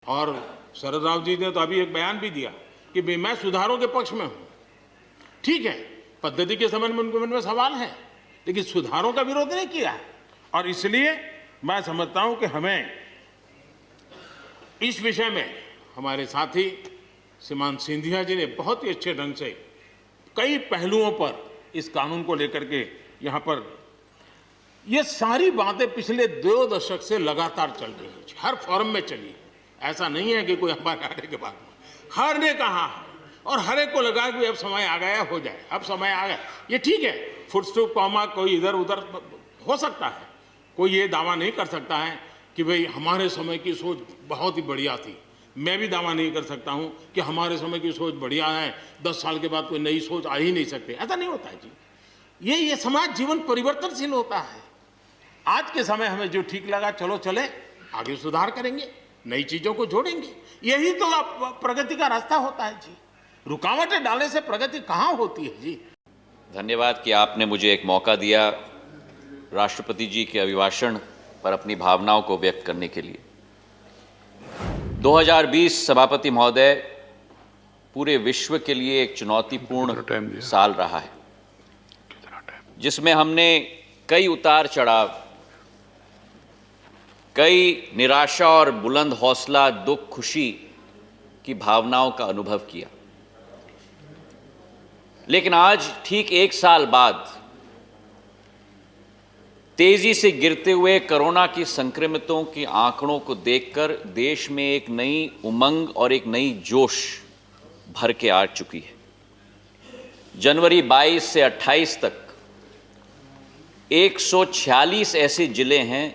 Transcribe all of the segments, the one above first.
और शरद राव जी ने तो अभी एक बयान भी दिया कि भाई मैं सुधारों के पक्ष में हूं। ठीक है, पद्धति के संबंध में उनके मन में सवाल है, लेकिन सुधारों का विरोध नहीं किया है। और इसलिए मैं समझता हूं कि हमें इस विषय में हमारे साथी श्रीमान सिंधिया जी ने बहुत ही अच्छे ढंग से कई पहलुओं पर इस कानून को लेकर के यहाँ पर ये सारी बातें पिछले 2 दशक से लगातार चल रही है, हर फोरम में चली है। ऐसा नहीं है कि कोई हमारे आने के बाद में हर ने कहा है और हर एक को लगा कि अब समय आ गया, हो जाए, अब समय आ गया। ये ठीक है, फुट स्टॉप कॉमा कोई इधर उधर हो सकता है, कोई ये दावा नहीं कर सकता है कि भाई हमारे समय की सोच बहुत ही बढ़िया थी। मैं भी दावा नहीं कर सकता हूं कि हमारे समय की सोच बढ़िया है, 10 साल के बाद कोई नई सोच आ ही नहीं सकती। ऐसा नहीं होता है जी। ये समाज जीवन परिवर्तनशील होता है। आज के समय हमें जो ठीक लगा चलो चले, आगे सुधार करेंगे, नई चीजों को जोड़ेंगे। यही तो प्रगति का रास्ता होता है जी। रुकावटें डालने से प्रगति कहाँ होती है जी। धन्यवाद कि आपने मुझे एक मौका दिया राष्ट्रपति जी के अभिभाषण पर अपनी भावनाओं को व्यक्त करने के लिए। 2020 सभापति महोदय पूरे विश्व के लिए एक चुनौतीपूर्ण साल रहा है, जिसमें हमने कई उतार चढ़ाव, कई निराशा और बुलंद हौसला, दुख, खुशी की भावनाओं का अनुभव किया। लेकिन आज ठीक 1 साल बाद तेजी से गिरते हुए कोरोना की संक्रमितों के आंकड़ों को देखकर देश में एक नई उमंग और एक नई जोश भर के आ चुकी है। जनवरी 22 से 28 तक 146 ऐसे जिले हैं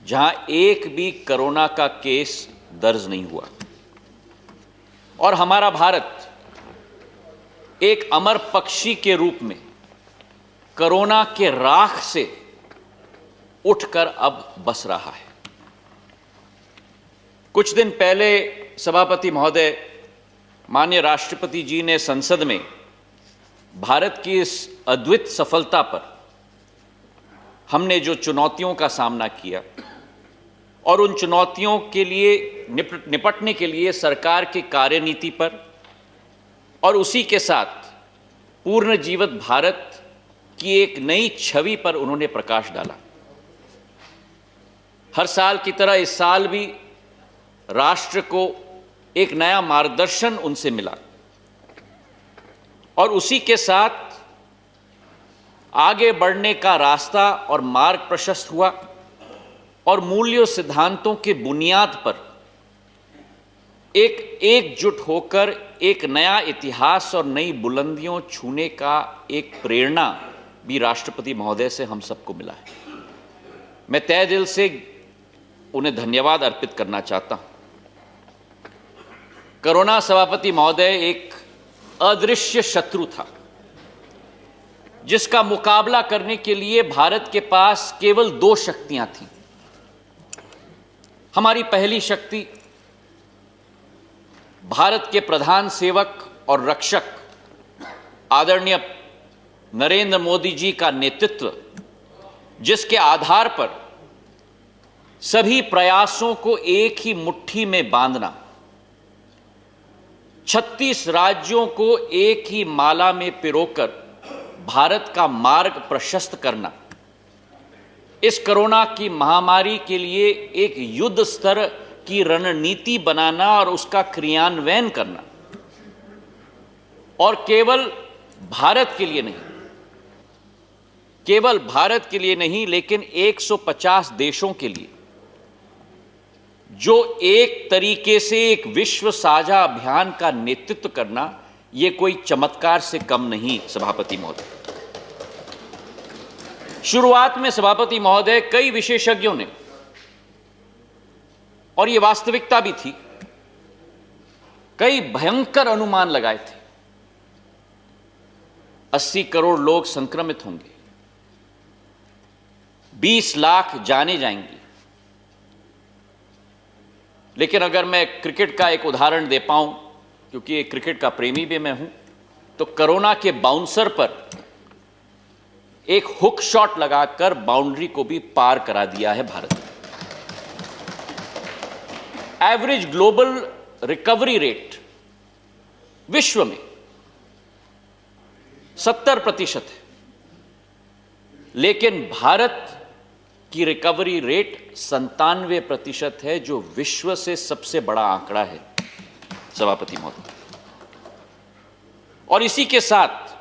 जहां एक भी कोरोना का केस दर्ज नहीं हुआ। और हमारा भारत एक अमर पक्षी के रूप में कोरोना के राख से उठकर अब बस रहा है। कुछ दिन पहले सभापति महोदय, माननीय राष्ट्रपति जी ने संसद में भारत की इस अद्भुत सफलता पर हमने जो चुनौतियों का सामना किया और उन चुनौतियों के लिए निपटने के लिए सरकार की कार्यनीति पर और उसी के साथ पूर्ण जीवित भारत की एक नई छवि पर उन्होंने प्रकाश डाला। हर साल की तरह इस साल भी राष्ट्र को एक नया मार्गदर्शन उनसे मिला और उसी के साथ आगे बढ़ने का रास्ता और मार्ग प्रशस्त हुआ और मूल्यों सिद्धांतों के बुनियाद पर एकजुट होकर एक नया इतिहास और नई बुलंदियों छूने का एक प्रेरणा भी राष्ट्रपति महोदय से हम सबको मिला है। मैं तहे दिल से उन्हें धन्यवाद अर्पित करना चाहता हूं। कोरोना सभापति महोदय एक अदृश्य शत्रु था, जिसका मुकाबला करने के लिए भारत के पास केवल 2 शक्तियां थीं। हमारी पहली शक्ति भारत के प्रधान सेवक और रक्षक आदरणीय नरेंद्र मोदी जी का नेतृत्व, जिसके आधार पर सभी प्रयासों को एक ही मुट्ठी में बांधना, 36 राज्यों को एक ही माला में पिरोकर भारत का मार्ग प्रशस्त करना, इस कोरोना की महामारी के लिए एक युद्ध स्तर की रणनीति बनाना और उसका क्रियान्वयन करना, और केवल भारत के लिए नहीं लेकिन 150 देशों के लिए, जो एक तरीके से एक विश्व साझा अभियान का नेतृत्व करना, यह कोई चमत्कार से कम नहीं। सभापति महोदय, शुरुआत में सभापति महोदय कई विशेषज्ञों ने, और यह वास्तविकता भी थी, कई भयंकर अनुमान लगाए थे। 80 करोड़ लोग संक्रमित होंगे, 20 लाख जाने जाएंगी। लेकिन अगर मैं क्रिकेट का एक उदाहरण दे पाऊं, क्योंकि एक क्रिकेट का प्रेमी भी मैं हूं, तो कोरोना के बाउंसर पर एक हुक शॉट लगाकर बाउंड्री को भी पार करा दिया है भारत ने। एवरेज ग्लोबल रिकवरी रेट विश्व में 70% है, लेकिन भारत की रिकवरी रेट 97% है, जो विश्व से सबसे बड़ा आंकड़ा है सभापति महोदय। और इसी के साथ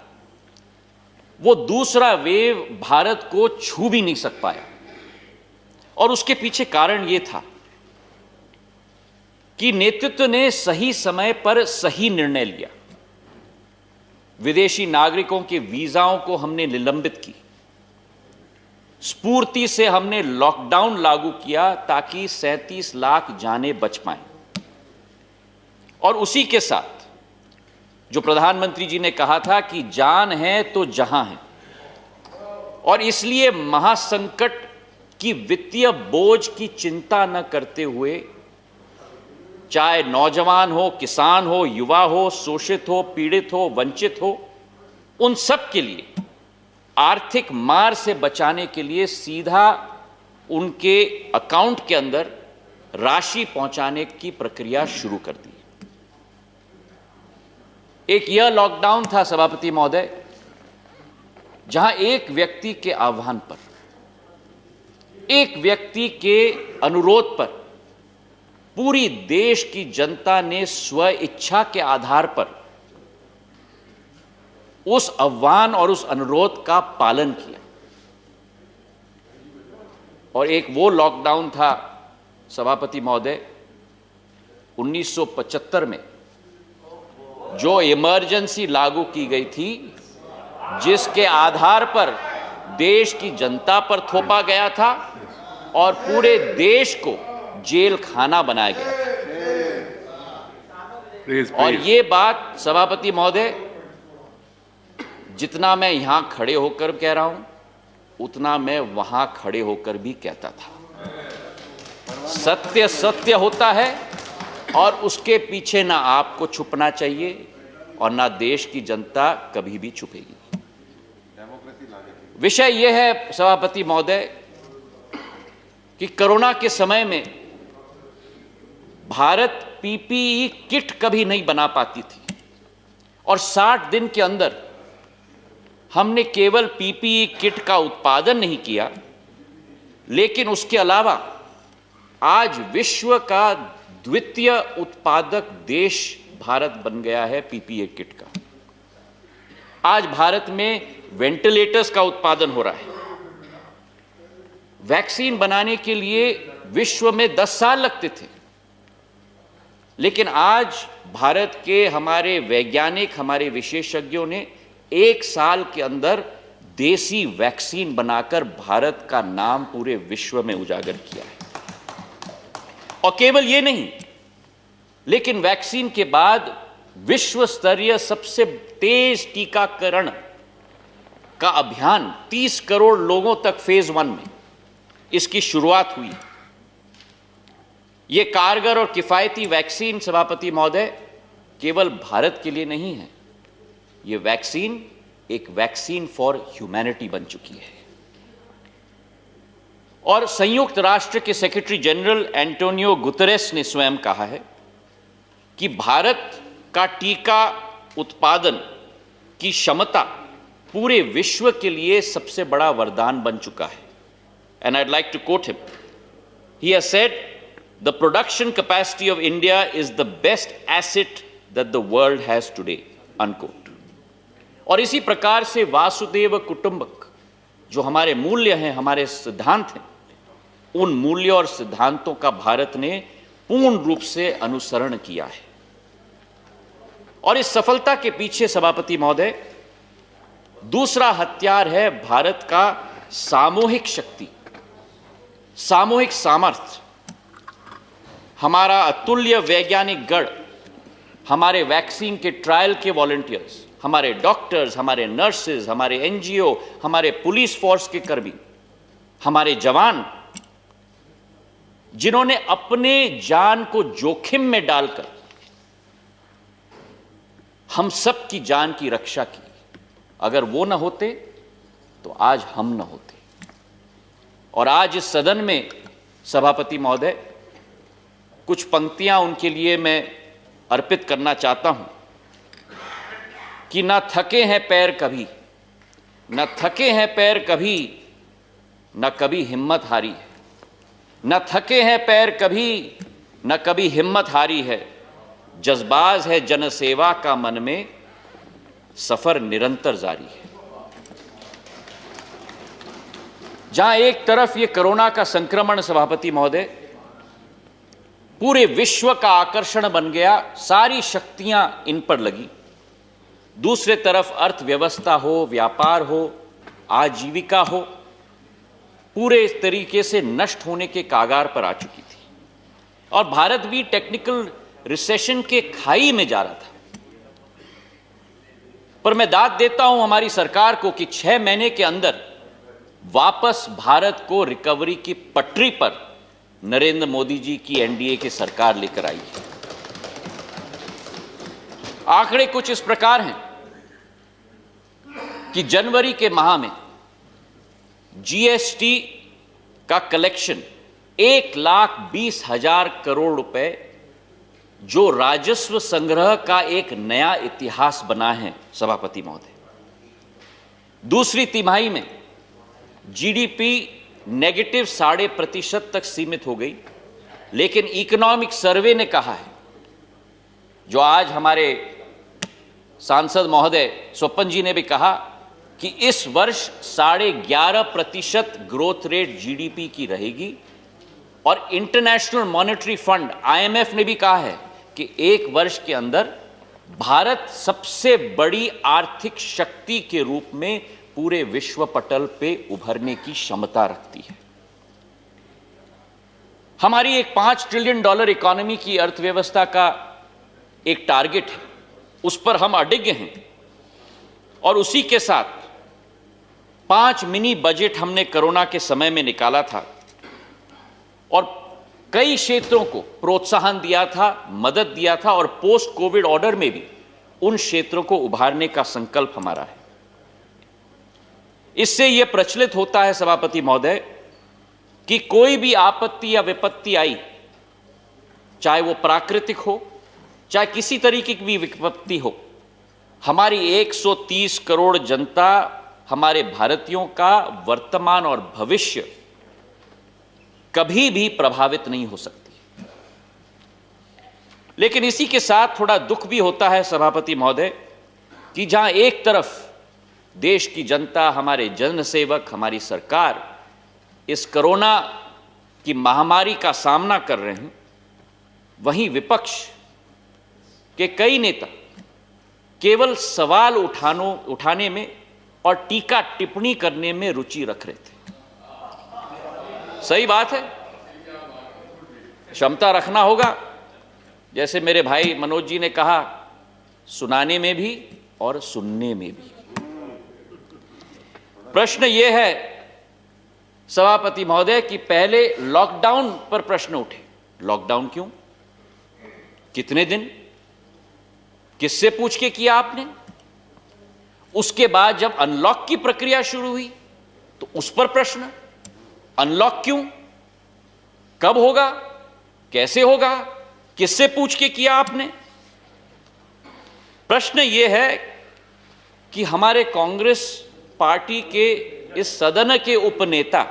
वो दूसरा वेव भारत को छू भी नहीं सक पाया, और उसके पीछे कारण यह था कि नेतृत्व ने सही समय पर सही निर्णय लिया। विदेशी नागरिकों के वीजाओं को हमने निलंबित की, स्फूर्ति से हमने लॉकडाउन लागू किया ताकि 37 लाख जानें बच पाएं। और उसी के साथ जो प्रधानमंत्री जी ने कहा था कि जान है तो जहां है, और इसलिए महासंकट की वित्तीय बोझ की चिंता न करते हुए, चाहे नौजवान हो, किसान हो, युवा हो, शोषित हो, पीड़ित हो, वंचित हो, उन सब के लिए आर्थिक मार से बचाने के लिए सीधा उनके अकाउंट के अंदर राशि पहुंचाने की प्रक्रिया शुरू कर दी। एक यह लॉकडाउन था सभापति महोदय, जहां एक व्यक्ति के आह्वान पर, एक व्यक्ति के अनुरोध पर पूरी देश की जनता ने स्व इच्छा के आधार पर उस आह्वान और उस अनुरोध का पालन किया। और एक वो लॉकडाउन था सभापति महोदय 1975 में, जो इमरजेंसी लागू की गई थी, जिसके आधार पर देश की जनता पर थोपा गया था और पूरे देश को जेल खाना बनाया गया था। और ये बात सभापति महोदय, जितना मैं यहां खड़े होकर कह रहा हूं, उतना मैं वहां खड़े होकर भी कहता था। सत्य सत्य होता है और उसके पीछे ना आपको छुपना चाहिए और ना देश की जनता कभी भी छुपेगी। विषय यह है सभापति महोदय कि कोरोना के समय में भारत पीपीई किट कभी नहीं बना पाती थी, और 60 दिन के अंदर हमने केवल पीपीई किट का उत्पादन नहीं किया, लेकिन उसके अलावा आज विश्व का द्वितीय उत्पादक देश भारत बन गया है पीपीई किट का। आज भारत में वेंटिलेटर्स का उत्पादन हो रहा है। वैक्सीन बनाने के लिए विश्व में 10 साल लगते थे, लेकिन आज भारत के हमारे वैज्ञानिक, हमारे विशेषज्ञों ने 1 साल के अंदर देसी वैक्सीन बनाकर भारत का नाम पूरे विश्व में उजागर किया है। और केवल ये नहीं, लेकिन वैक्सीन के बाद विश्व स्तरीय सबसे तेज टीकाकरण का अभियान 30 करोड़ लोगों तक फेज 1 में इसकी शुरुआत हुई। यह कारगर और किफायती वैक्सीन सभापति महोदय केवल भारत के लिए नहीं है, यह वैक्सीन एक वैक्सीन फॉर ह्यूमैनिटी बन चुकी है। और संयुक्त राष्ट्र के सेक्रेटरी जनरल एंटोनियो गुतेरेस ने स्वयं कहा है कि भारत का टीका उत्पादन की क्षमता पूरे विश्व के लिए सबसे बड़ा वरदान बन चुका है। And I'd like to quote him. He has said, "The production capacity of India is the best asset that the world has today." Unquote. और इसी प्रकार से वासुदेव कुटुंबक जो हमारे मूल्य हैं, हमारे सिद्धांत हैं, उन मूल्यों और सिद्धांतों का भारत ने पूर्ण रूप से अनुसरण किया है। और इस सफलता के पीछे सभापति महोदय दूसरा हथियार है भारत का सामूहिक शक्ति, सामूहिक सामर्थ्य, हमारा अतुल्य वैज्ञानिक गढ़, हमारे वैक्सीन के ट्रायल के वॉलंटियर्स, हमारे डॉक्टर्स, हमारे नर्सेज, हमारे एनजीओ, हमारे पुलिस फोर्स के कर्मी, हमारे जवान, जिन्होंने अपने जान को जोखिम में डालकर हम सब की जान की रक्षा की। अगर वो न होते तो आज हम न होते। और आज इस सदन में सभापति महोदय कुछ पंक्तियां उनके लिए मैं अर्पित करना चाहता हूं कि न थके हैं पैर कभी, न थके हैं पैर कभी, न कभी हिम्मत हारी है। न थके हैं पैर कभी, न कभी हिम्मत हारी है। जज्बाज है जनसेवा का मन में, सफर निरंतर जारी है। जहां एक तरफ ये कोरोना का संक्रमण सभापति महोदय पूरे विश्व का आकर्षण बन गया, सारी शक्तियां इन पर लगी, दूसरे तरफ अर्थव्यवस्था हो, व्यापार हो, आजीविका हो, पूरे तरीके से नष्ट होने के कागार पर आ चुकी थी और भारत भी टेक्निकल रिसेशन के खाई में जा रहा था। पर मैं दाद देता हूं हमारी सरकार को कि 6 महीने के अंदर वापस भारत को रिकवरी की पटरी पर नरेंद्र मोदी जी की एनडीए की सरकार लेकर आई है। आंकड़े कुछ इस प्रकार हैं कि जनवरी के माह में जीएसटी का कलेक्शन 1,20,000 करोड़ रुपए, जो राजस्व संग्रह का एक नया इतिहास बना है सभापति महोदय। दूसरी तिमाही में जीडीपी नेगेटिव 0.5% तक सीमित हो गई, लेकिन इकोनॉमिक सर्वे ने कहा है, जो आज हमारे सांसद महोदय स्वपन जी ने भी कहा, कि इस वर्ष 11.5% ग्रोथ रेट जीडीपी की रहेगी और इंटरनेशनल मॉनेटरी फंड आईएमएफ ने भी कहा है कि 1 वर्ष के अंदर भारत सबसे बड़ी आर्थिक शक्ति के रूप में पूरे विश्व पटल पे उभरने की क्षमता रखती है। हमारी एक $5 ट्रिलियन इकोनॉमी की अर्थव्यवस्था का एक टारगेट है, उस पर हम अडिग हैं और उसी के साथ 5 मिनी बजट हमने कोरोना के समय में निकाला था और कई क्षेत्रों को प्रोत्साहन दिया था, मदद दिया था और पोस्ट कोविड ऑर्डर में भी उन क्षेत्रों को उभारने का संकल्प हमारा है। इससे यह प्रचलित होता है सभापति महोदय कि कोई भी आपत्ति या विपत्ति आई, चाहे वो प्राकृतिक हो, चाहे किसी तरीके की भी विपत्ति हो, हमारी 130 करोड़ जनता, हमारे भारतीयों का वर्तमान और भविष्य कभी भी प्रभावित नहीं हो सकती। लेकिन इसी के साथ थोड़ा दुख भी होता है सभापति महोदय कि जहां एक तरफ देश की जनता, हमारे जनसेवक, हमारी सरकार इस कोरोना की महामारी का सामना कर रहे हैं, वहीं विपक्ष के कई नेता केवल सवाल उठाने में और टीका टिप्पणी करने में रुचि रख रहे थे। सही बात है, क्षमता रखना होगा, जैसे मेरे भाई मनोज जी ने कहा, सुनाने में भी और सुनने में भी। प्रश्न यह है सभापति महोदय कि पहले लॉकडाउन पर प्रश्न उठे। लॉकडाउन क्यों, कितने दिन, किससे पूछ के किया आपने? उसके बाद जब अनलॉक की प्रक्रिया शुरू हुई तो उस पर प्रश्न, अनलॉक क्यों, कब होगा, कैसे होगा, किससे पूछ के किया आपने? प्रश्न यह है कि हमारे कांग्रेस पार्टी के इस सदन के उपनेता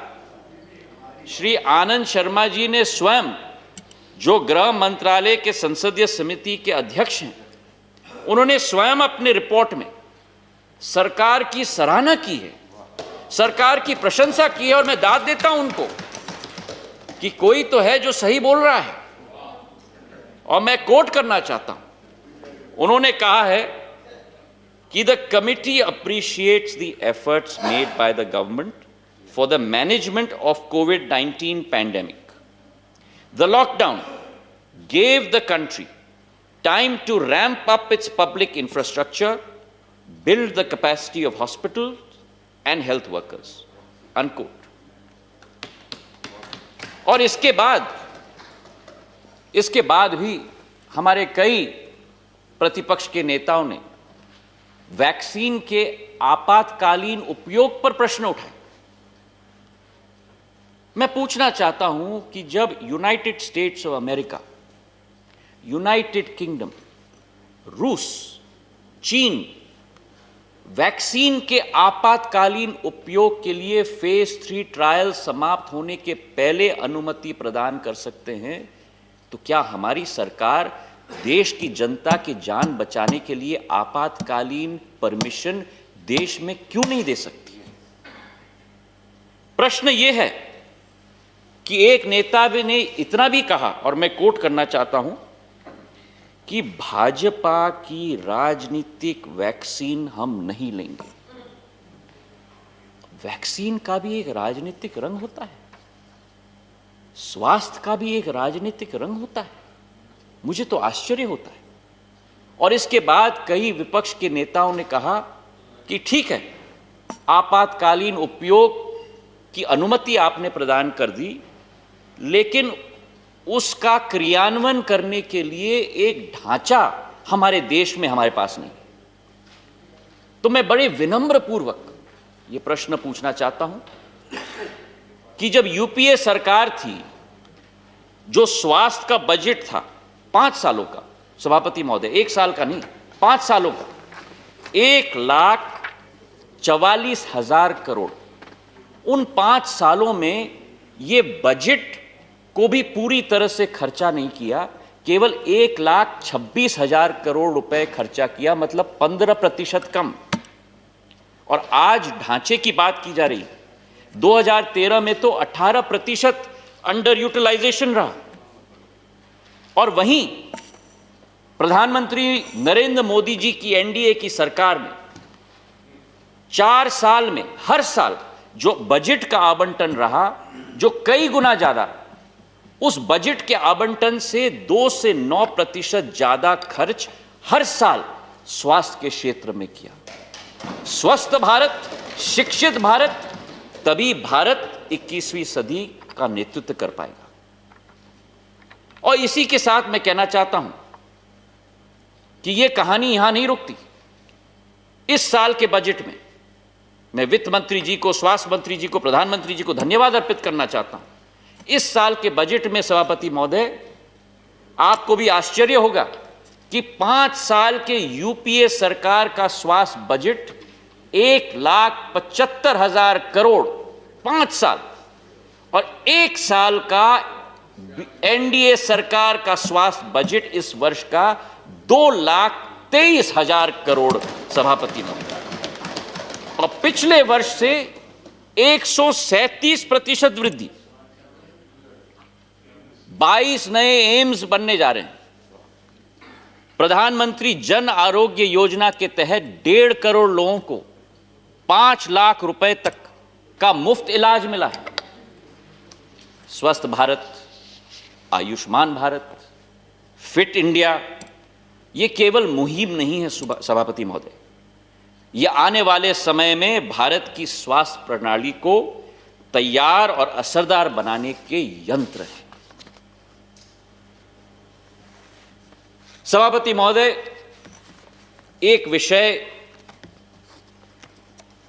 श्री आनंद शर्मा जी ने स्वयं, जो गृह मंत्रालय के संसदीय समिति के अध्यक्ष हैं, उन्होंने स्वयं अपने रिपोर्ट में सरकार की सराहना की है, सरकार की प्रशंसा की है और मैं दाद देता हूं उनको कि कोई तो है जो सही बोल रहा है। और मैं कोट करना चाहता हूं, उन्होंने कहा है कि the committee appreciates the efforts made by the government for the management of covid pandemic. The lockdown gave the country time to ramp up its public infrastructure, build the capacity of hospitals and health workers, unquote. और इसके बाद भी हमारे कई प्रतिपक्ष के नेताओं ने वैक्सीन के आपातकालीन उपयोग पर प्रश्न उठाए। मैं पूछना चाहता हूं कि जब United states of America United kingdom, रूस, चीन वैक्सीन के आपातकालीन उपयोग के लिए फेज 3 ट्रायल समाप्त होने के पहले अनुमति प्रदान कर सकते हैं, तो क्या हमारी सरकार देश की जनता की जान बचाने के लिए आपातकालीन परमिशन देश में क्यों नहीं दे सकती? प्रश्न यह है कि एक नेता ने इतना भी कहा, और मैं कोट करना चाहता हूं, कि भाजपा की राजनीतिक वैक्सीन हम नहीं लेंगे। वैक्सीन का भी एक राजनीतिक रंग होता है, स्वास्थ्य का भी एक राजनीतिक रंग होता है। मुझे तो आश्चर्य होता है। और इसके बाद कई विपक्ष के नेताओं ने कहा कि ठीक है, आपातकालीन उपयोग की अनुमति आपने प्रदान कर दी, लेकिन उसका क्रियान्वयन करने के लिए एक ढांचा हमारे देश में हमारे पास नहीं। तो मैं बड़े विनम्र पूर्वक यह प्रश्न पूछना चाहता हूं कि जब यूपीए सरकार थी, जो स्वास्थ्य का बजट था 5 सालों का, सभापति महोदय 1 साल का नहीं, 5 सालों का 1,44,000 करोड़, उन 5 सालों में यह बजट को भी पूरी तरह से खर्चा नहीं किया, केवल 1,26,000 करोड़ रुपए खर्चा किया, मतलब 15% कम। और आज ढांचे की बात की जा रही, 2013 में तो 18% अंडर यूटिलाइजेशन रहा। और वहीं प्रधानमंत्री नरेंद्र मोदी जी की एनडीए की सरकार में 4 साल में हर साल जो बजट का आवंटन रहा, जो कई गुना ज्यादा, उस बजट के आवंटन से 2 से 9% ज्यादा खर्च हर साल स्वास्थ्य के क्षेत्र में किया। स्वस्थ भारत, शिक्षित भारत, तभी भारत 21वीं सदी का नेतृत्व कर पाएगा। और इसी के साथ मैं कहना चाहता हूं कि यह कहानी यहां नहीं रुकती। इस साल के बजट में मैं वित्त मंत्री जी को, स्वास्थ्य मंत्री जी को, प्रधानमंत्री जी को धन्यवाद अर्पित करना चाहता हूं। इस साल के बजट में सभापति महोदय, आपको भी आश्चर्य होगा कि 5 साल के यूपीए सरकार का स्वास्थ्य बजट 1,75,000 करोड़ 5 साल, और 1 साल का एनडीए सरकार का स्वास्थ्य बजट इस वर्ष का 2,23,000 करोड़ सभापति महोदय, और पिछले वर्ष से 137% वृद्धि। 22 नए एम्स बनने जा रहे हैं। प्रधानमंत्री जन आरोग्य योजना के तहत 1.5 करोड़ लोगों को 5 लाख रुपए तक का मुफ्त इलाज मिला है। स्वस्थ भारत, आयुष्मान भारत, फिट इंडिया, यह केवल मुहिम नहीं है सभापति महोदय, यह आने वाले समय में भारत की स्वास्थ्य प्रणाली को तैयार और असरदार बनाने के यंत्र है। सभापति महोदय, एक विषय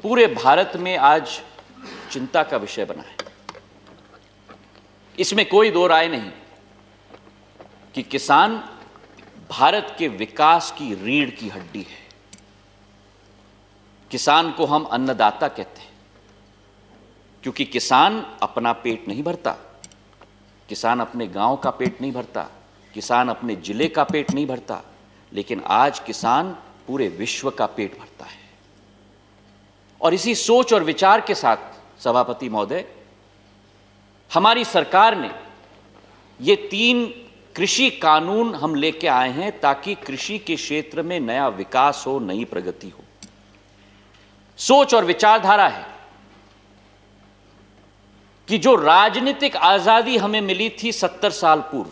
पूरे भारत में आज चिंता का विषय बना है। इसमें कोई दो राय नहीं कि किसान भारत के विकास की रीढ़ की हड्डी है। किसान को हम अन्नदाता कहते हैं, क्योंकि किसान अपना पेट नहीं भरता, किसान अपने गांव का पेट नहीं भरता, किसान अपने जिले का पेट नहीं भरता, लेकिन आज किसान पूरे विश्व का पेट भरता है। और इसी सोच और विचार के साथ सभापति महोदय, हमारी सरकार ने ये 3 कृषि कानून हम लेके आए हैं, ताकि कृषि के क्षेत्र में नया विकास हो, नई प्रगति हो। सोच और विचारधारा है कि जो राजनीतिक आजादी हमें मिली थी 70 साल पूर्व,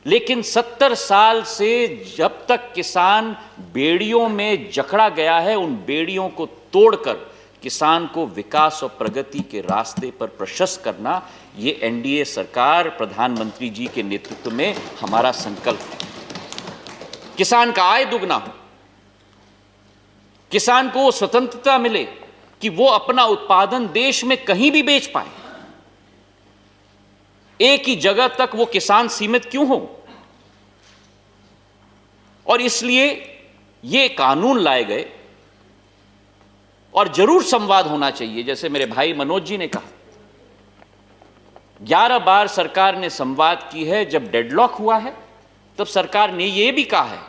लेकिन 70 साल से जब तक किसान बेड़ियों में जकड़ा गया है, उन बेड़ियों को तोड़कर किसान को विकास और प्रगति के रास्ते पर प्रशस्त करना, ये एनडीए सरकार, प्रधानमंत्री जी के नेतृत्व में हमारा संकल्प है। किसान का आय दुगना हो, किसान को स्वतंत्रता मिले कि वो अपना उत्पादन देश में कहीं भी बेच पाए। एक ही जगह तक वो किसान सीमित क्यों हो? और इसलिए ये कानून लाए गए और जरूर संवाद होना चाहिए। जैसे मेरे भाई मनोज जी ने कहा, 11 बार सरकार ने संवाद की है। जब डेडलॉक हुआ है तब सरकार ने यह भी कहा है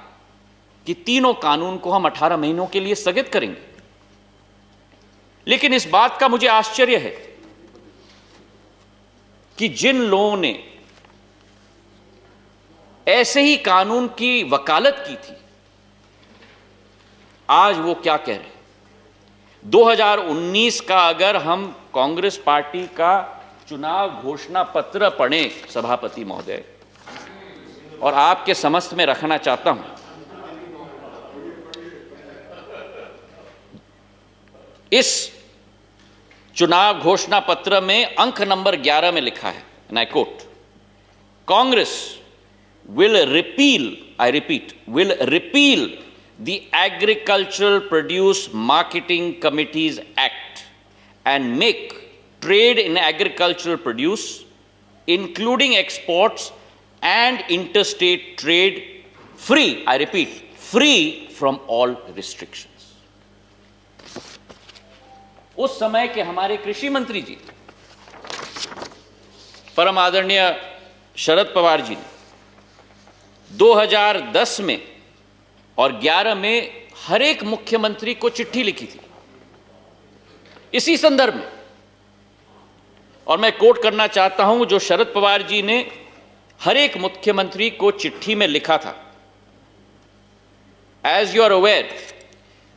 कि तीनों कानून को हम 18 महीनों के लिए स्थगित करेंगे। लेकिन इस बात का मुझे आश्चर्य है कि जिन लोगों ने ऐसे ही कानून की वकालत की थी, आज वो क्या कह रहे हैं। 2019 का अगर हम कांग्रेस पार्टी का चुनाव घोषणा पत्र पढ़ें सभापति महोदय, और आपके समस्त में रखना चाहता हूं, इस चुनाव घोषणा पत्र में अंक नंबर 11 में लिखा है, and I quote, Congress will repeal, I repeat, will repeal the Agricultural Produce Marketing Committees Act and make trade in agricultural produce, including exports and interstate trade, free, I repeat, free from all restrictions. उस समय के हमारे कृषि मंत्री जी, परम आदरणीय शरद पवार जी ने 2010 में और 11 में हर एक मुख्यमंत्री को चिट्ठी लिखी थी इसी संदर्भ में। और मैं कोट करना चाहता हूं जो शरद पवार जी ने हर एक मुख्यमंत्री को चिट्ठी में लिखा था। As you are aware,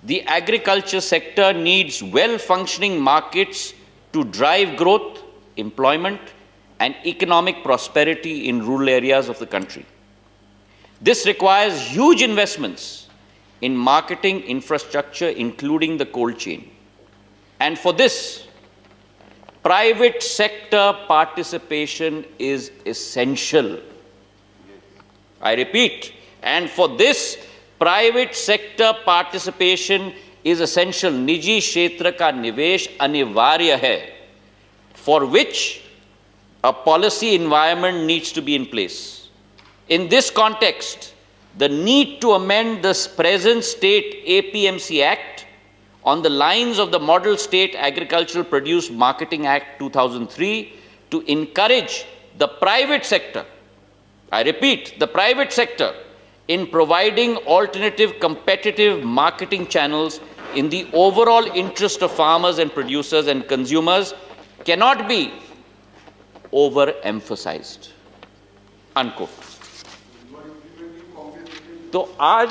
the agriculture sector needs well-functioning markets to drive growth, employment, and economic prosperity in rural areas of the country. This requires huge investments in marketing infrastructure, including the cold chain. And for this, private sector participation is essential. I repeat, and for this, private sector participation is essential. निजी क्षेत्र का निवेश अनिवार्य है, for which a policy environment needs to be in place. In this context, the need to amend the present state APMC Act on the lines of the Model State Agricultural Produce Marketing Act 2003 to encourage the private sector, I repeat, the private sector, in providing alternative competitive marketing channels in the overall interest of farmers and producers and consumers cannot be overemphasized. Unquote. तो आज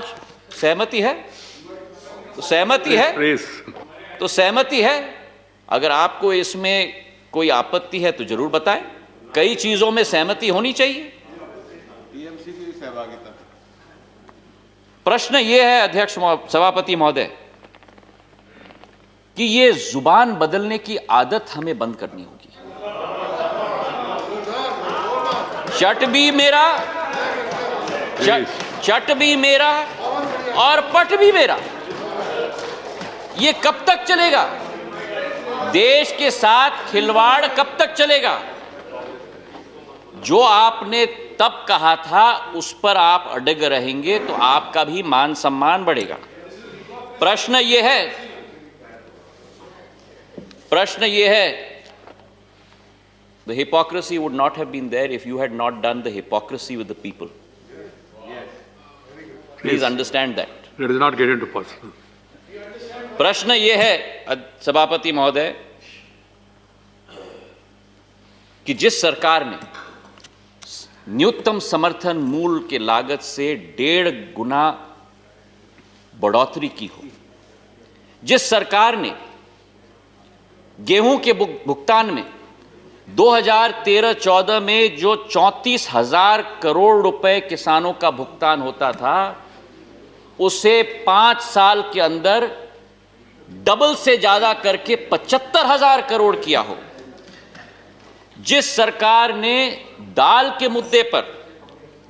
सहमति है, तो सहमति है, तो सहमति है। अगर आपको इसमें कोई आपत्ति है तो जरूर बताएं। कई चीजों में सहमति होनी चाहिए। टीएमसी की सहभागिता। प्रश्न यह है अध्यक्ष सभापति महोदय कि ये जुबान बदलने की आदत हमें बंद करनी होगी। चट भी मेरा, चट भी मेरा और पट भी मेरा, ये कब तक चलेगा? देश के साथ खिलवाड़ कब तक चलेगा? जो आपने तब कहा था उस पर आप अड़ग रहेंगे तो आपका भी मान सम्मान बढ़ेगा। प्रश्न ये है, the hypocrisy would not have been there if you had not done the hypocrisy with the people. Please understand that. Let us not get into personal. प्रश्न ये है सभापति महोदय कि जिस सरकार ने न्यूनतम समर्थन मूल्य के लागत से 1.5 गुना बढ़ोतरी की हो, जिस सरकार ने गेहूं के भुगतान में 2013-14 में जो 34,000 करोड़ रुपए किसानों का भुगतान होता था, उसे 5 साल के अंदर डबल से ज्यादा करके 75,000 करोड़ किया हो, जिस सरकार ने दाल के मुद्दे पर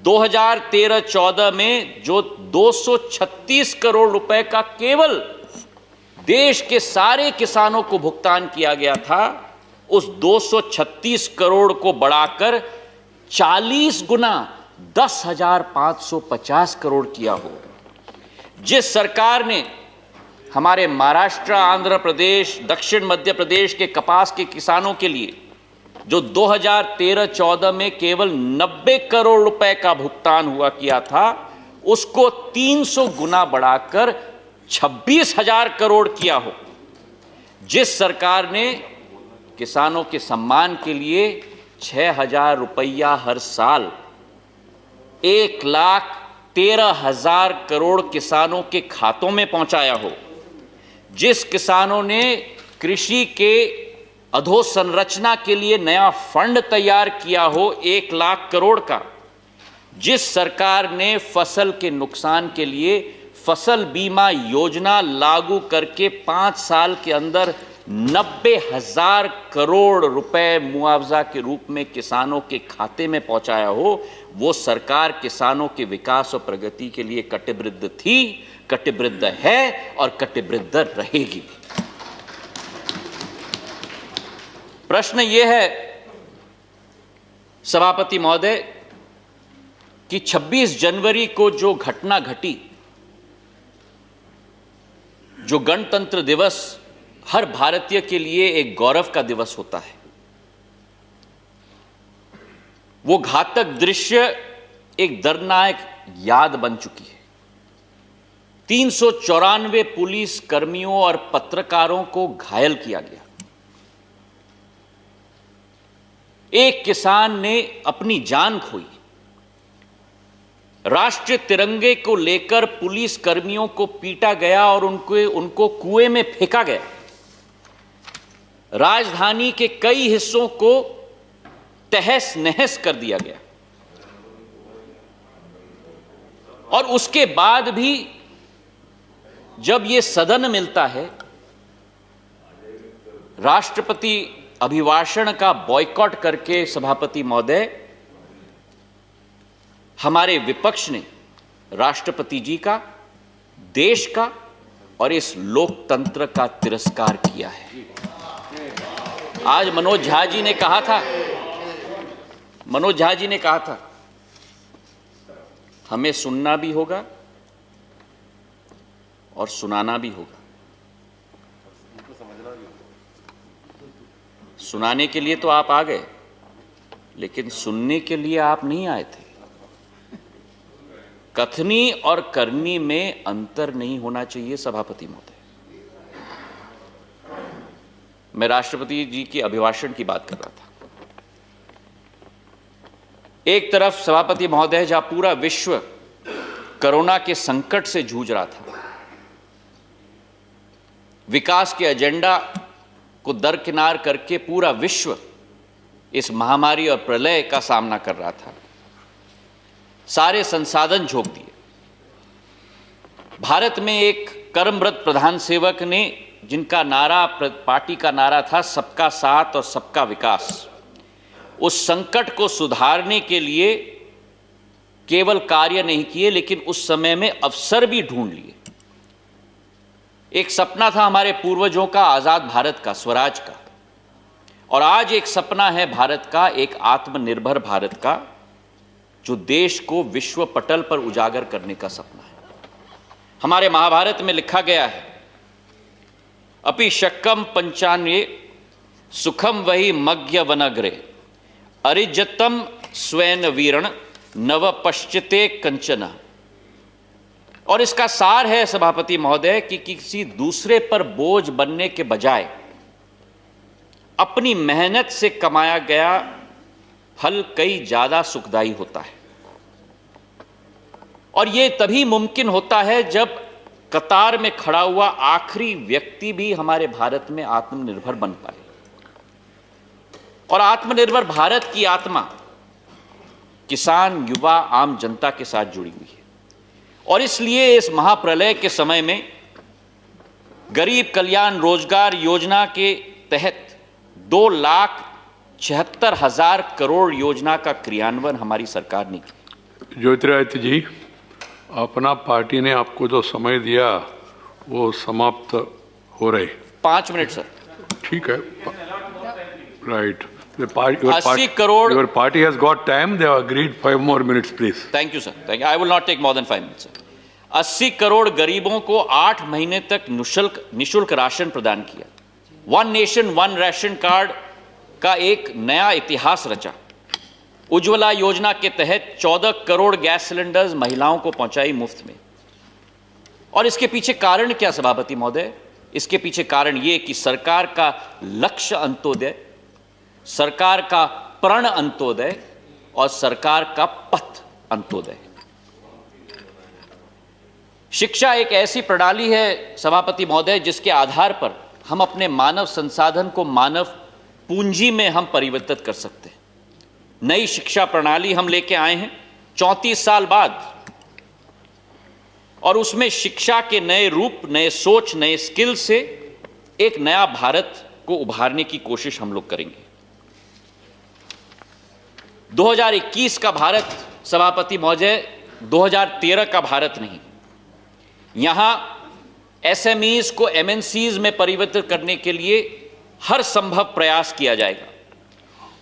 2013-14 में जो 236 करोड़ रुपए का केवल देश के सारे किसानों को भुगतान किया गया था, उस 236 करोड़ को बढ़ाकर 40 गुना 10,550 करोड़ किया हो। जिस सरकार ने हमारे महाराष्ट्र, आंध्र प्रदेश, दक्षिण मध्य प्रदेश के कपास के किसानों के लिए जो 2013-14 में केवल 90 करोड़ रुपए का भुगतान हुआ किया था, उसको 300 गुना बढ़ाकर 26,000 करोड़ किया हो। जिस सरकार ने किसानों के सम्मान के लिए 6,000 रुपया हर साल 1,13,000 करोड़ किसानों के खातों में पहुंचाया हो, जिस किसानों ने कृषि के अधोसंरचना के लिए नया फंड तैयार किया हो 1 लाख करोड़ का, जिस सरकार ने फसल के नुकसान के लिए फसल बीमा योजना लागू करके 5 साल के अंदर 90,000 करोड़ रुपए मुआवजा के रूप में किसानों के खाते में पहुंचाया हो, वो सरकार किसानों के विकास और प्रगति के लिए कटिबद्ध थी, कटिबद्ध है और कटिबद्ध रहेगी। प्रश्न यह है सभापति महोदय कि 26 जनवरी को जो घटना घटी, जो गणतंत्र दिवस हर भारतीय के लिए एक गौरव का दिवस होता है, वो घातक दृश्य एक दर्दनाक याद बन चुकी है। 394 पुलिस कर्मियों और पत्रकारों को घायल किया गया। एक किसान ने अपनी जान खोई। राष्ट्रीय तिरंगे को लेकर पुलिस कर्मियों को पीटा गया और उनको कुएं में फेंका गया। राजधानी के कई हिस्सों को तहस नहस कर दिया गया। और उसके बाद भी जब यह सदन मिलता है, राष्ट्रपति अभिभाषण का बॉयकॉट करके सभापति महोदय हमारे विपक्ष ने राष्ट्रपति जी का, देश का और इस लोकतंत्र का तिरस्कार किया है। आज मनोज झा जी ने कहा था हमें सुनना भी होगा और सुनाना भी होगा। सुनाने के लिए तो आप आ गए, लेकिन सुनने के लिए आप नहीं आए थे। कथनी और करनी में अंतर नहीं होना चाहिए सभापति महोदय। मैं राष्ट्रपति जी के अभिभाषण की बात कर रहा था। एक तरफ सभापति महोदय जहां पूरा विश्व कोरोना के संकट से जूझ रहा था, विकास के एजेंडा को दरकिनार करके पूरा विश्व इस महामारी और प्रलय का सामना कर रहा था, सारे संसाधन झोंक दिए। भारत में एक कर्मरत प्रधान सेवक ने, जिनका नारा पार्टी का नारा था सबका साथ और सबका विकास, उस संकट को सुधारने के लिए केवल कार्य नहीं किए, लेकिन उस समय में अवसर भी ढूंढ लिए। एक सपना था हमारे पूर्वजों का, आजाद भारत का, स्वराज का, और आज एक सपना है भारत का, एक आत्मनिर्भर भारत का, जो देश को विश्व पटल पर उजागर करने का सपना है। हमारे महाभारत में लिखा गया है, अपि शक्कम पंचान्ये सुखम वही मग्य वनग्रे अरिजतम स्वैन वीरण नव पश्चिते कंचन। और इसका सार है सभापति महोदय कि किसी दूसरे पर बोझ बनने के बजाय अपनी मेहनत से कमाया गया फल कई ज्यादा सुखदायी होता है। और यह तभी मुमकिन होता है जब कतार में खड़ा हुआ आखिरी व्यक्ति भी हमारे भारत में आत्मनिर्भर बन पाए। और आत्मनिर्भर भारत की आत्मा किसान, युवा, आम जनता के साथ जुड़ी हुई है। और इसलिए इस महाप्रलय के समय में गरीब कल्याण रोजगार योजना के तहत 2,76,000 करोड़ योजना का क्रियान्वयन हमारी सरकार ने किया। ज्योतिरादित्य जी, अपना पार्टी ने आपको जो समय दिया वो समाप्त हो रहे। 5 मिनट सर। ठीक है, right. 80 crore. Your party has got time. They have agreed 5 more minutes, please. Thank you sir, thank you. I will not take more than 5 minutes. 80 crore गरीबों को 8 महीने तक निशुल्क राशन प्रदान किया। One nation one ration card का एक नया इतिहास रचा। उज्ज्वला योजना के तहत 14 करोड़ गैस सिलेंडर्स महिलाओं को पहुंचाई मुफ्त में। और इसके पीछे कारण क्या सभापति महोदय? इसके पीछे कारण यह कि सरकार का लक्ष्य अंत्योदय, सरकार का प्रण अंत्योदय और सरकार का पथ अंत्योदय। शिक्षा एक ऐसी प्रणाली है सभापति महोदय जिसके आधार पर हम अपने मानव संसाधन को मानव पूंजी में हम परिवर्तित कर सकते हैं। नई शिक्षा प्रणाली हम लेके आए हैं 34 साल बाद, और उसमें शिक्षा के नए रूप, नए सोच, नए स्किल से एक नया भारत को उभारने की कोशिश हम लोग करेंगे। 2021 का भारत सभापति महोदय 2013 का भारत नहीं। यहां एसएमईज को एमएनसीज में परिवर्तित करने के लिए हर संभव प्रयास किया जाएगा।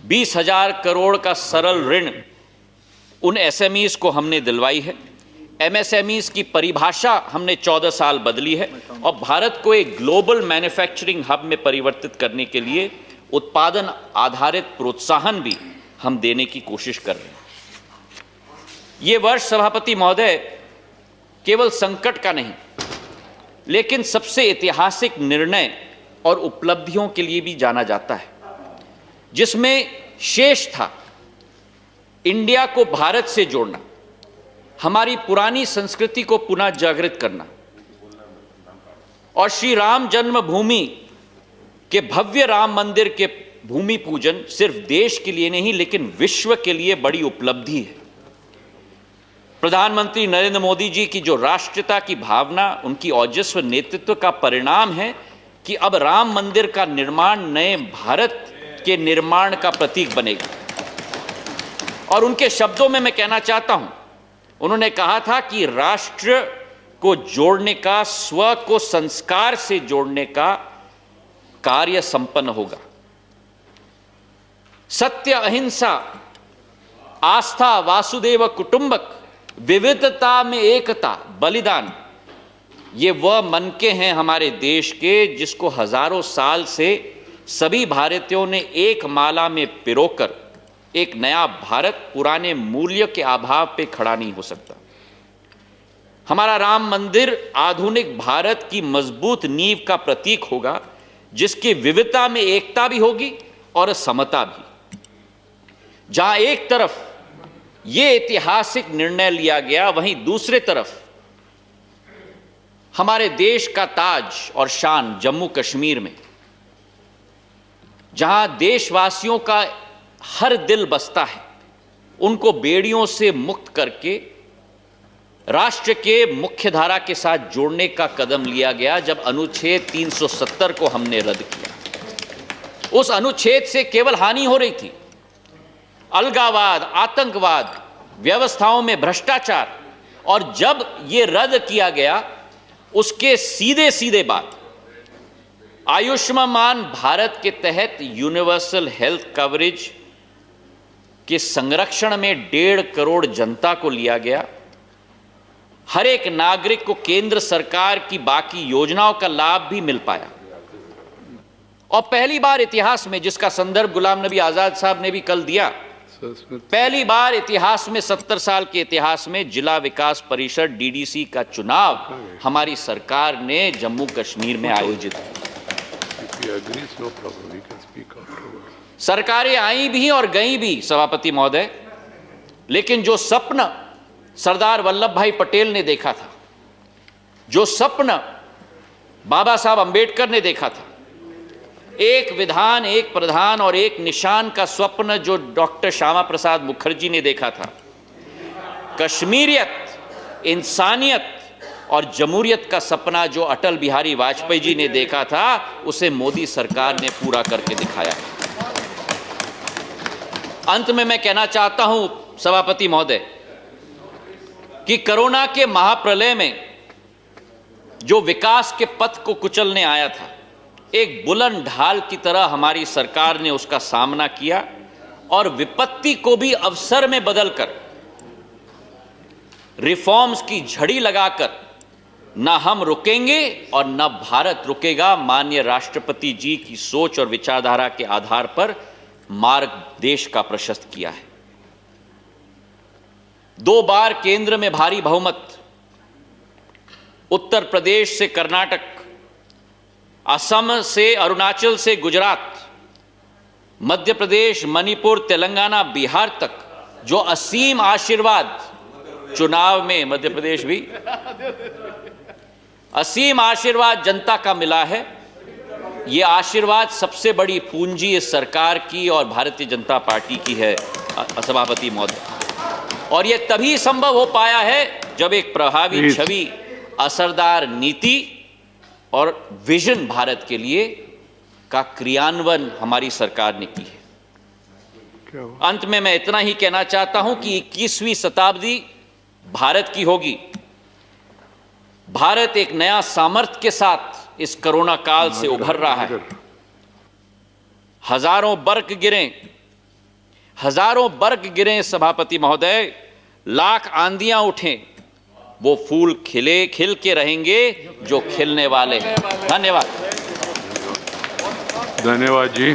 20,000 करोड़ का सरल ऋण उन एसएमईज को हमने दिलवाई है। एमएसएमईज की परिभाषा हमने 14 साल बदली है और भारत को एक ग्लोबल मैन्युफैक्चरिंग हब में परिवर्तित करने के लिए उत्पादन आधारित प्रोत्साहन भी हम देने की कोशिश कर रहे हैं। ये वर्ष सभापति महोदय केवल संकट का नहीं, लेकिन सबसे ऐतिहासिक निर्णय और उपलब्धियों के लिए भी जाना जाता है, जिसमें शेष था इंडिया को भारत से जोड़ना, हमारी पुरानी संस्कृति को पुनः जागृत करना और श्री राम जन्मभूमि के भव्य राम मंदिर के भूमि पूजन सिर्फ देश के लिए नहीं लेकिन विश्व के लिए बड़ी उपलब्धि है। प्रधानमंत्री नरेंद्र मोदी जी की जो राष्ट्रीयता की भावना, उनकी औजस्व नेतृत्व का परिणाम है कि अब राम मंदिर का निर्माण नए भारत के निर्माण का प्रतीक बनेगा। और उनके शब्दों में मैं कहना चाहता हूं, उन्होंने कहा था कि राष्ट्र को जोड़ने का, स्व को संस्कार से जोड़ने का कार्य संपन्न होगा। सत्य, अहिंसा, आस्था, वासुदेव कुटुंबक, विविधता में एकता, बलिदान, ये वह मनके हैं हमारे देश के जिसको हजारों साल से सभी भारतीयों ने एक माला में पिरोकर एक नया भारत पुराने मूल्य के अभाव पे खड़ा नहीं हो सकता। हमारा राम मंदिर आधुनिक भारत की मजबूत नींव का प्रतीक होगा, जिसकी विविधता में एकता भी होगी और समता भी। जहां एक तरफ यह ऐतिहासिक निर्णय लिया गया, वहीं दूसरे तरफ हमारे देश का ताज और शान जम्मू कश्मीर में, जहां देशवासियों का हर दिल बसता है, उनको बेड़ियों से मुक्त करके राष्ट्र के मुख्य धारा के साथ जोड़ने का कदम लिया गया जब अनुच्छेद 370 को हमने रद्द किया। उस अनुच्छेद से केवल हानि हो रही थी, अलगाववाद, आतंकवाद, व्यवस्थाओं में भ्रष्टाचार, और जब यह रद्द किया गया उसके सीधे सीधे बाद आयुष्मान भारत के तहत यूनिवर्सल हेल्थ कवरेज के संरक्षण में 1.5 करोड़ जनता को लिया गया। हर एक नागरिक को केंद्र सरकार की बाकी योजनाओं का लाभ भी मिल पाया। और पहली बार इतिहास में, जिसका संदर्भ गुलाम नबी आजाद साहब ने भी कल दिया, पहली बार इतिहास में 70 साल के इतिहास में जिला विकास परिषद डीडीसी का चुनाव हमारी सरकार ने जम्मू कश्मीर में आयोजित किया। सरकारें आई भी और गई भी सभापति महोदय, लेकिन जो सपना सरदार वल्लभ भाई पटेल ने देखा था, जो सपना बाबा साहब अंबेडकर ने देखा था, एक विधान, एक प्रधान और एक निशान का स्वप्न जो डॉक्टर श्यामा प्रसाद मुखर्जी ने देखा था, कश्मीरियत, इंसानियत और जमहूरियत का सपना जो अटल बिहारी वाजपेयी जी ने देखा था, उसे मोदी सरकार ने पूरा करके दिखाया। अंत में मैं कहना चाहता हूं सभापति महोदय कि कोरोना के महाप्रलय में जो विकास के पथ को कुचलने आया था, एक बुलंद ढाल की तरह हमारी सरकार ने उसका सामना किया और विपत्ति को भी अवसर में बदलकर रिफॉर्म्स की झड़ी लगाकर न हम रुकेंगे और न भारत रुकेगा, माननीय राष्ट्रपति जी की सोच और विचारधारा के आधार पर मार्ग देश का प्रशस्त किया है। 2 बार केंद्र में भारी बहुमत, उत्तर प्रदेश से कर्नाटक, असम से अरुणाचल से गुजरात, मध्य प्रदेश, मणिपुर, तेलंगाना, बिहार तक जो असीम आशीर्वाद चुनाव में, मध्य प्रदेश भी, असीम आशीर्वाद जनता का मिला है। ये आशीर्वाद सबसे बड़ी पूंजी इस सरकार की और भारतीय जनता पार्टी की है सभापति महोदय। और ये तभी संभव हो पाया है जब एक प्रभावी छवि, असरदार नीति और विजन भारत के लिए का क्रियान्वयन हमारी सरकार ने की है। अंत में मैं इतना ही कहना चाहता हूं कि 21वीं शताब्दी भारत की होगी। भारत एक नया सामर्थ्य के साथ इस कोरोना काल से उभर रहा है। हजारों बर्ग गिरे सभापति महोदय, लाख आंधियां उठें, वो फूल खिल के रहेंगे जो खिलने वाले हैं। धन्यवाद। धन्यवाद जी।